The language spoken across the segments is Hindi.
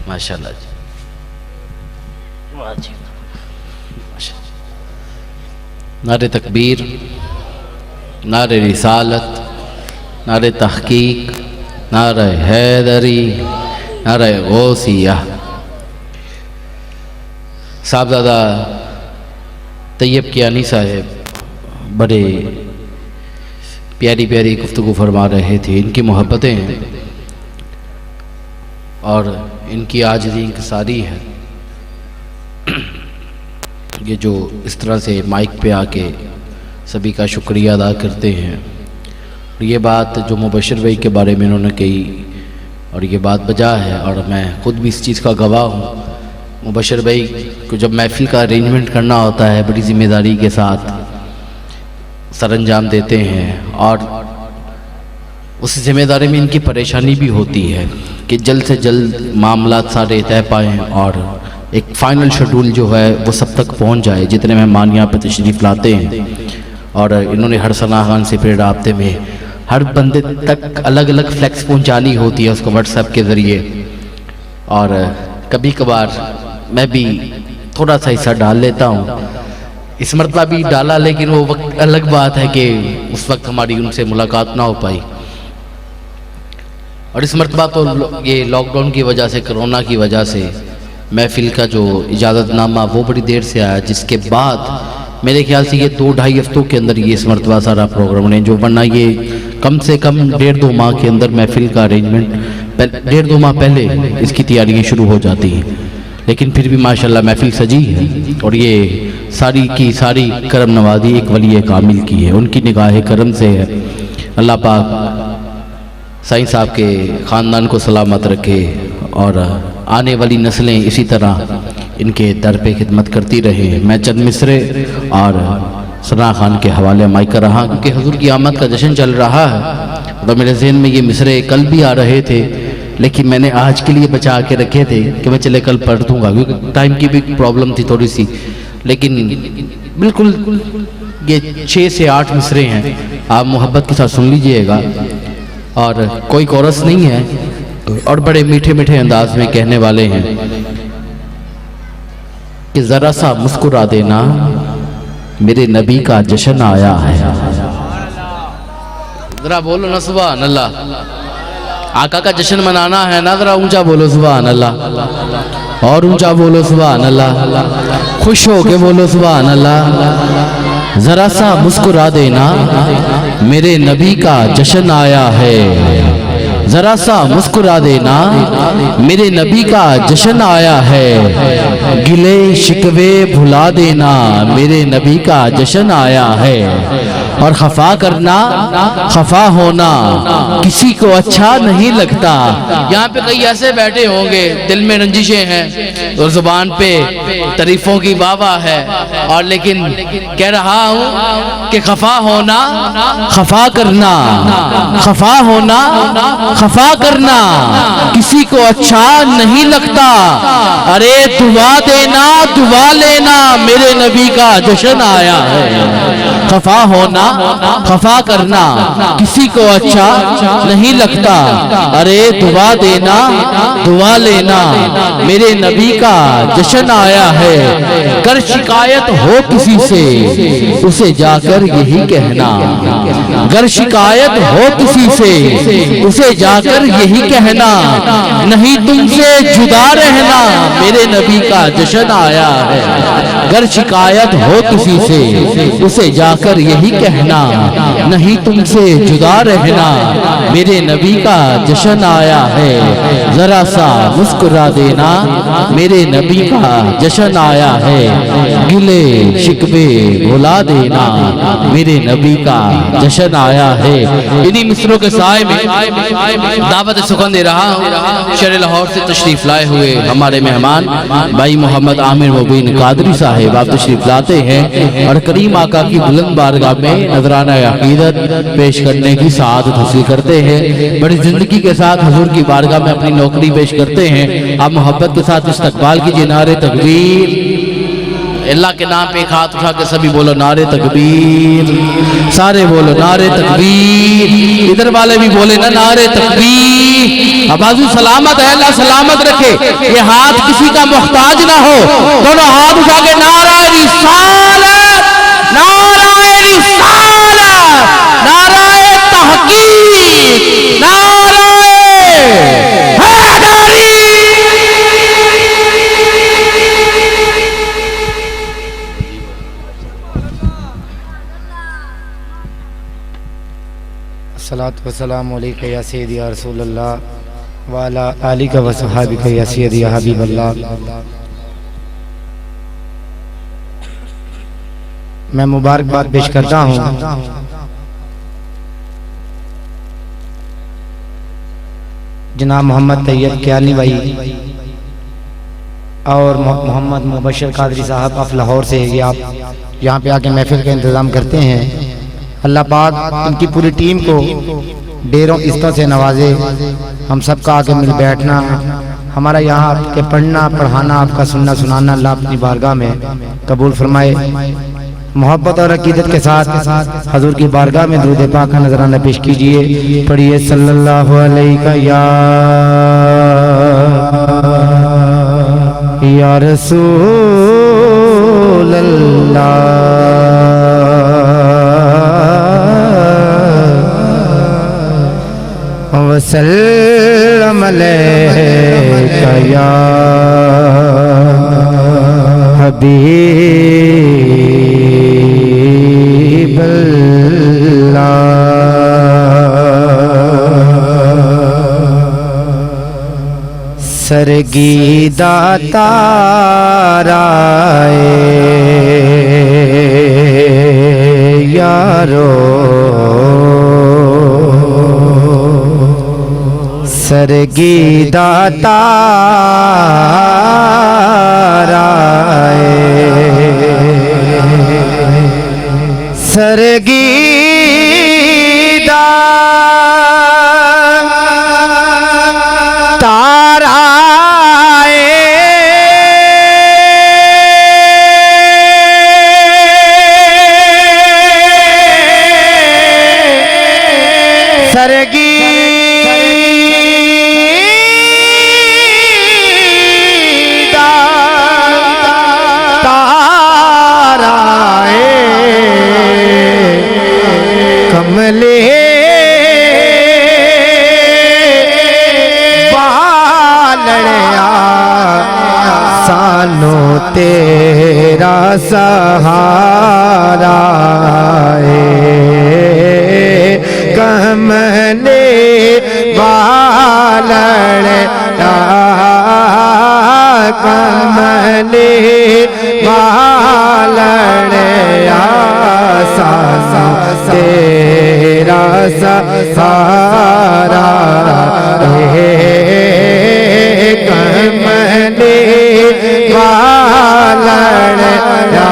माशाल्लाह जी, वाह जी, नारे तकबीर, नारे रिसालत, नारे तहकीक, नारे हैदरी, नारे गौसिया। साहबजादा तैयब कियानी साहब बड़े प्यारी प्यारी गुफ्तगू फरमा रहे थे। इनकी मोहब्बतें हैं और इनकी आजिज़ी इंकसारी है। ये जो इस तरह से माइक पे आके सभी का शुक्रिया अदा करते हैं। ये बात जो मुबशिर भाई के बारे में इन्होंने कही और ये बात बजा है और मैं ख़ुद भी इस चीज़ का गवाह हूँ। मुबशिर भाई को जब महफिल का अरेंजमेंट करना होता है बड़ी ज़िम्मेदारी के साथ सरअंजाम देते हैं और उस ज़िम्मेदारी में इनकी परेशानी भी होती है कि जल्द से जल्द मामला सारे तय पाएँ और एक फ़ाइनल शेड्यूल जो है वो सब तक पहुंच जाए जितने मेहमान यहाँ पर तशरीफ़ लाते हैं। और इन्होंने हर सलाह खान से फिर राब्ते में हर बंदे तक अलग अलग फ्लैक्स पहुंचानी होती है उसको व्हाट्सएप के ज़रिए। और कभी कभार मैं भी थोड़ा सा हिस्सा डाल लेता हूँ। इस मरतबा भी डाला, लेकिन वो वक्त अलग बात है कि उस वक्त हमारी उनसे मुलाकात ना हो पाई। और इस मरतबा तो ये लॉकडाउन की वजह से, कोरोना की वजह से महफिल का जो इजाज़तनामा वो बड़ी देर से आया, जिसके बाद मेरे ख्याल से ये 2-2.5 हफ्तों के अंदर ये इस मरतबा सारा प्रोग्राम ने, जो वरना ये कम से कम 1.5-2 माह के अंदर महफिल का अरेंजमेंट 1.5-2 माह पहले इसकी तैयारियाँ शुरू हो जाती हैं। लेकिन फिर भी माशाल्लाह महफिल सजी है और ये सारी की सारी करम नवाजी एक वली कामिल की है, उनकी निगाह करम से है। अल्लाह पाक साईं साहब के ख़ानदान को सलामत रखे और आने वाली नस्लें इसी तरह इनके दर पे खिदमत करती रहे। मैं चंद मिसरे और सना खान के हवाले माइक कर रहा, क्योंकि हुजूर की आमद का जश्न चल रहा है। तो मेरे जहन में ये मिसरे कल भी आ रहे थे, लेकिन मैंने आज के लिए बचा के रखे थे कि मैं चले कल पढ़ दूँगा, क्योंकि टाइम की भी प्रॉब्लम थी थोड़ी सी। लेकिन बिल्कुल ये 6 से 8 मिसरे हैं, आप मोहब्बत के साथ सुन लीजिएगा। और कोई कोरस नहीं है और बड़े मीठे मीठे अंदाज में कहने वाले हैं कि ज़रा सा मुस्कुरा देना, मेरे नबी का जश्न आया है। ज़रा बोलो ना सुभान अल्लाह। आका का जश्न मनाना है ना, ज़रा ऊंचा बोलो सुभान अल्लाह, और ऊंचा बोलो सुभान अल्लाह, खुश हो के बोलो सुभान अल्लाह। ज़रा सा मुस्कुरा देना, मेरे नबी का जश्न आया है। ज़रा सा मुस्कुरा देना, मेरे नबी का जश्न आया है। गिले शिकवे भुला देना, मेरे नबी का जश्न आया है। और खफा करना, खफा होना किसी को अच्छा नहीं लगता। यहाँ पे कई ऐसे बैठे होंगे दिल में रंजिशें हैं और जुबान पे तारीफों की वाह है, और लेकिन कह रहा हूँ कि खफा होना, खफा करना, खफा होना, खफा करना किसी को अच्छा नहीं लगता। अरे दुआ देना, दुआ लेना, मेरे नबी का जश्न आया है। खफा होना, खफा करना किसी को अच्छा नहीं लगता। अरे दुआ देना, दुआ लेना, मेरे नबी का जश्न आया है। कर शिकायत हो किसी से, उसे जाकर यही कहना। अगर शिकायत हो किसी से, उसे जाकर यही कहना। नहीं तुमसे जुदा रहना, मेरे नबी का जश्न आया है। अगर शिकायत हो किसी से, उसे जाकर यही कहना। नहीं तुमसे जुदा रहना, मेरे नबी का जश्न आया है। जरा सा मुस्कुरा देना, मेरे नबी का जश्न आया है। गिले शिकवे भुला देना, मेरे नबी का जश्न आया है। इन्हीं मिसरों के साए में दावत सुखन दे रहा हूँ। शहर लाहौर से तशरीफ लाए हुए हमारे मेहमान भाई मोहम्मद आमिर मुबीन कादरी साहिब आप तशरीफ लाते हैं और करीम आका की बुलंद बारगाह में नजराना अकीदत पेश करने की सआदत हासिल करते हैं। बड़ी जिंदगी के साथ हुजूर की बारगाह में अपनी नौकरी पेश करते हैं। आप मोहब्बत के साथ इस्तकबाल कीजिए। नारे तकबीर, अल्लाह के नाम पे एक हाथ उठा के सभी बोलो नारे तकबीर, सारे बोलो नारे तकबीर, इधर वाले भी बोले ना नारे तकबीर। अब बाजू सलामत है, अल्लाह सलामत रखे, ये हाथ किसी का मोहताज ना हो। दोनों हाथ उठा के नारा रिसालत, नारा रिसालत, नारा तहकीक, नारा हैदरी। अस्सलातु वस्सलामु अलैका या सय्यदी या रसूलल्लाह व अला आलिका व सहाबिका या सय्यदी या हबीबल्लाह। मैं मुबारकबाद पेश करता हूँ जनाब मोहम्मद तैयब कियानी भाई और मोहम्मद मुबशर कादरी साहब आप लाहौर से ये आप यहाँ पे आके महफिल का इंतज़ाम करते हैं। अल्लाह पाक इनकी पूरी टीम को ढेरों इज्जतों से नवाजे। हम सब का आके मिल बैठना, हमारा यहाँ आपके पढ़ना पढ़ाना, आपका सुनना सुनाना अल्लाह अपनी बारगाह में कबूल फरमाए। मोहब्बत और अकीदत के साथ हजूर की बारगाह में दुरूद पाक का नजराना पेश कीजिए। पढ़िए सल्लल्लाहु अलैहि या रसूल अल्लाह वसल्लम अलैका या हबीब अल्लाह। सरगीदा ताराए यारो, सरगीदा ताराए, सरगीदा ताराए, सरगीदा ताराए, कमले बालड़िया सानो तेरा सहारा कमले बालड़िया, कमले बालड़िया सानो तेरा सहारा कमले बालड़िया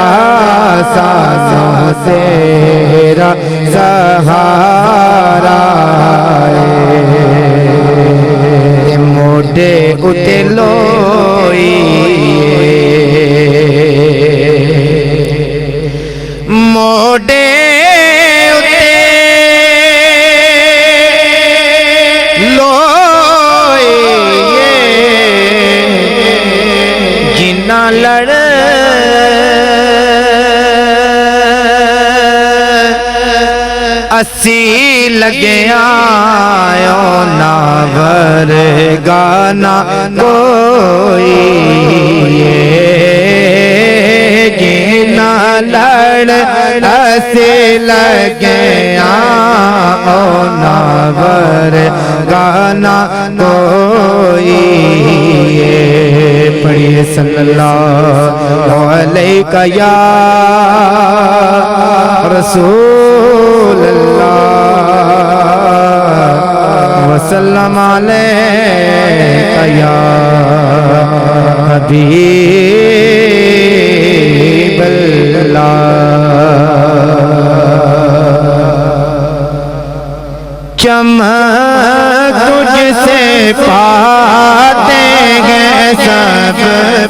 सानो तेरा सहारा। मोढे उते लोई मोढे उते लोई जिन्ना लड़ अस्सी लगे आयो नावर गाना कोई जिन्ना लड़ अस्सी लगे आओ नावर गाना कोई। पढ़िए सल्लल्लाहु अलैका या रसूल वसल्लम अलैका या हबीब अल्लाह। चमक तुझसे पाते हैं सब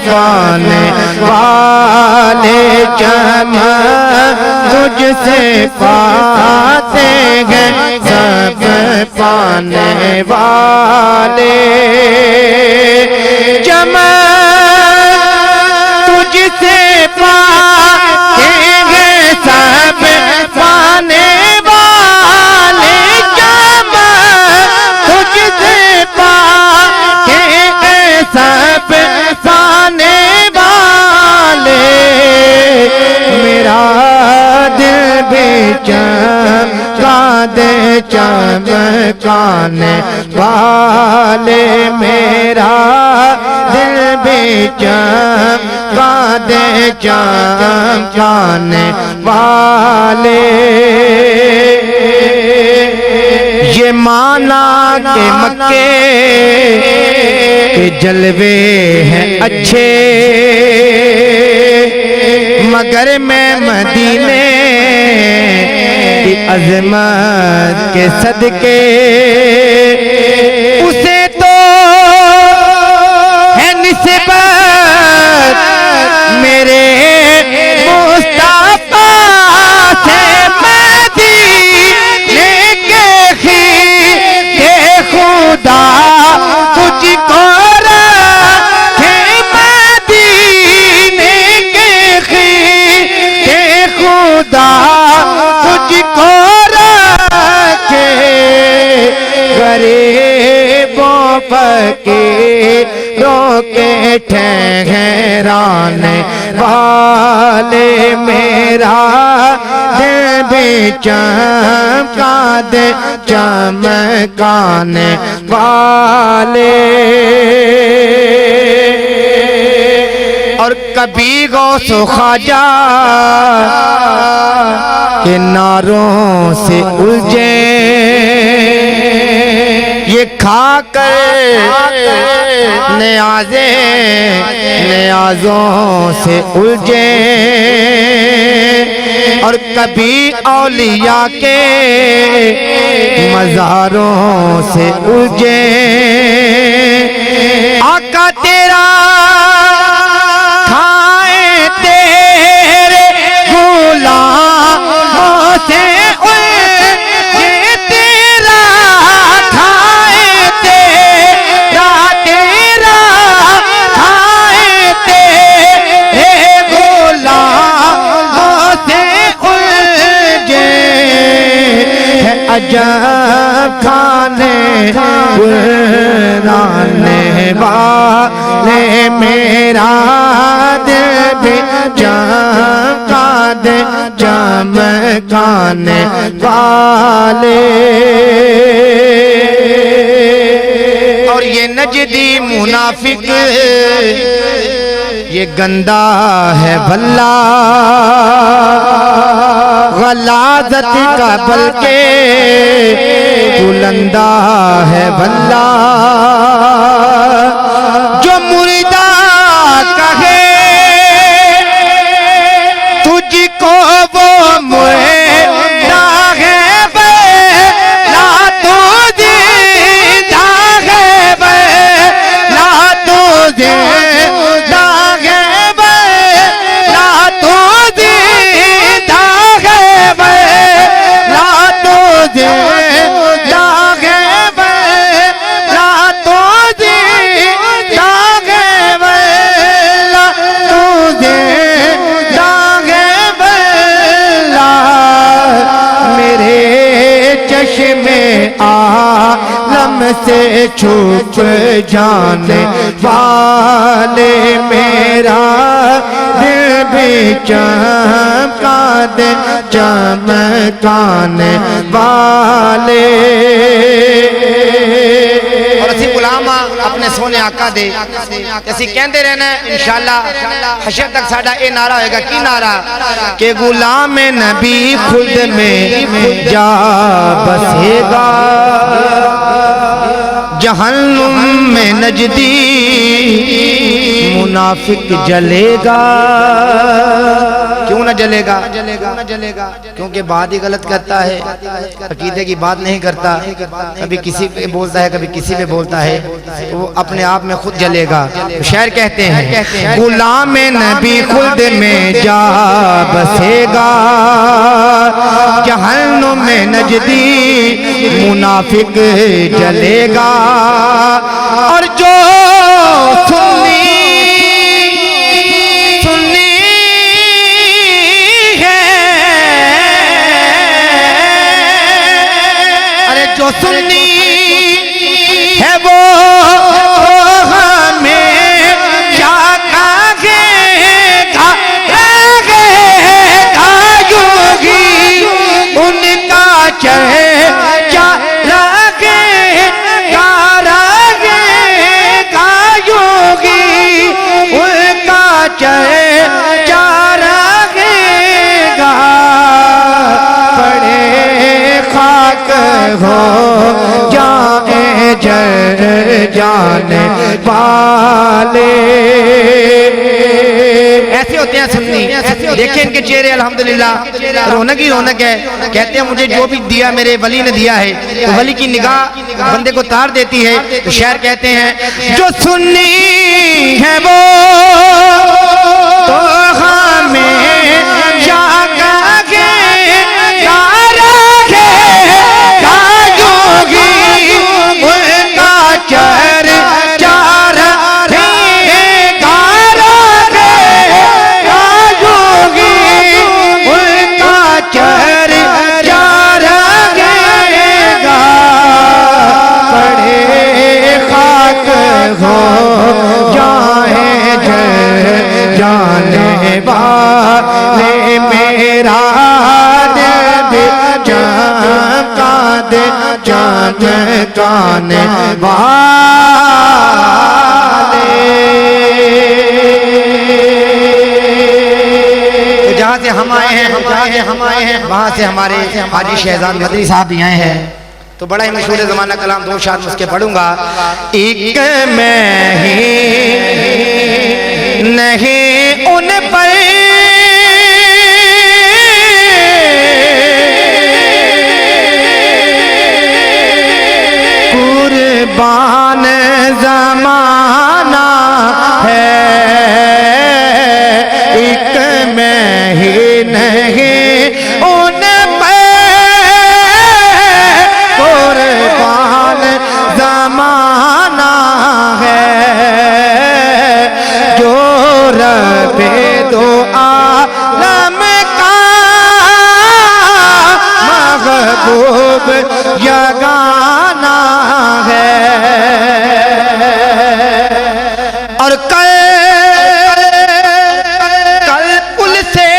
पाने वाले चमक तुझसे पाते हैं सब पाने वाले। चमक तुझसे पाते हैं सब पाने वाले। चमक तुझसे पाते हैं सब पाने वाले। मेरा दिल भी चमका दे चमकाने वाले। मेरा दिल भी चमका दे चमकाने वाले। ये माना के मक्के के जलवे हैं अच्छे, मगर मैं मदीने की अजमत के सदके उसे तो है निस्बत मेरे मुस्तफा से। मदीने के खीरे खुदा तुझको रखे। मदीने के खीरे खुदा तुझको रखे। गरीबों फकीरों के ठहराने वाले। मेरा दिल भी चमका दे चमकाने वाले। और कभी गौसो ख्वाजा के नारों से उलझे, ये खाकर न्याज़ों से उलझे। और कभी औलिया के मज़ारों से उलझे। आका तेरा खाए तेरे गुलामों से उलझे। तेरा खाए तेरा खाए तेरे गुलामों से उलझे। अजब खाने गुराने वाले। मेरा दिल भी चमका दे चमकाने वाले। और ये नजदी मुनाफिक ये गंदा है भल्ला, गलाजत का बल्कि बुलंदा है भल्ला। जो मुर्दा कहे तुझको वो मुर्दा है ना तुझे है ना तुझे आलम से छुप जाने वाले। मेरा दिल भी चमका दे चमकाने वाले। और असी गुलामा अपने सोने आका दे असी कहते रहना इंशाअल्लाह हशर तक साडा ए नारा होएगा। की नारा के गुलाम नबी खुद में जा बसेगा, जहन्नुम में नजदी मुनाफिक जलेगा। क्यों ना जलेगा? क्योंकि बात ही गलत करता है, अकीदे की बात नहीं करता, कभी किसी पे बोलता है कभी किसी पे बोलता है, तो वो अपने आप में खुद जलेगा। तो शायर कहते हैं गुलाम नबी खुल्द में जा बसेगा, जहन्नुम में नजदी मुनाफिक जलेगा। और जो सुन्नी है, अरे जो सुन्नी है वो हो जाए जाने वाले। ऐसे होते हैं सुन्नी, देखिए इनके चेहरे अल्हम्दुलिल्लाह रौनक ही रौनक है। कहते हैं मुझे जो भी दिया मेरे वली ने दिया है, तो वली की निगाह बंदे को तार देती है। तो शायर कहते हैं जो सुन्नी है वो तो हमें जाने वाले मेरा जाने वाले। जहाँ से हम आए हैं वहाँ से हमारे हाजी शहजाद मदनी साहब भी आए हैं। तो बड़ा ही मशहूर ज़माना कलाम दो शार उसके पढ़ूंगा। एक मैं ही नहीं उन पर कुर्बान ज़माना है, एक मैं ही नहीं उन पर कुर्बान ज़माना है, जो रबे दो आलम का महबूब यगाना है। और कल पुल से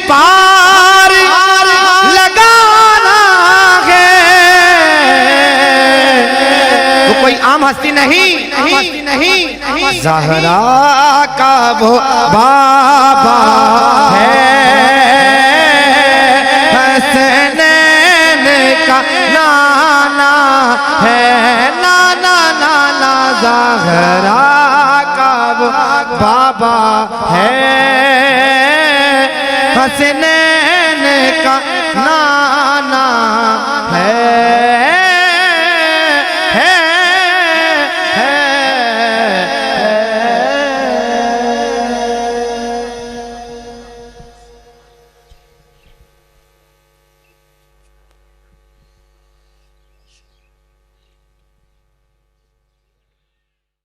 पार लगाना है। वो कोई आम हस्ती नहीं, ज़हरा का वो बाबा है, हसनैन का नाना है, नाना नाना ज़हरा का वो बाबा है, हसनैन का नाना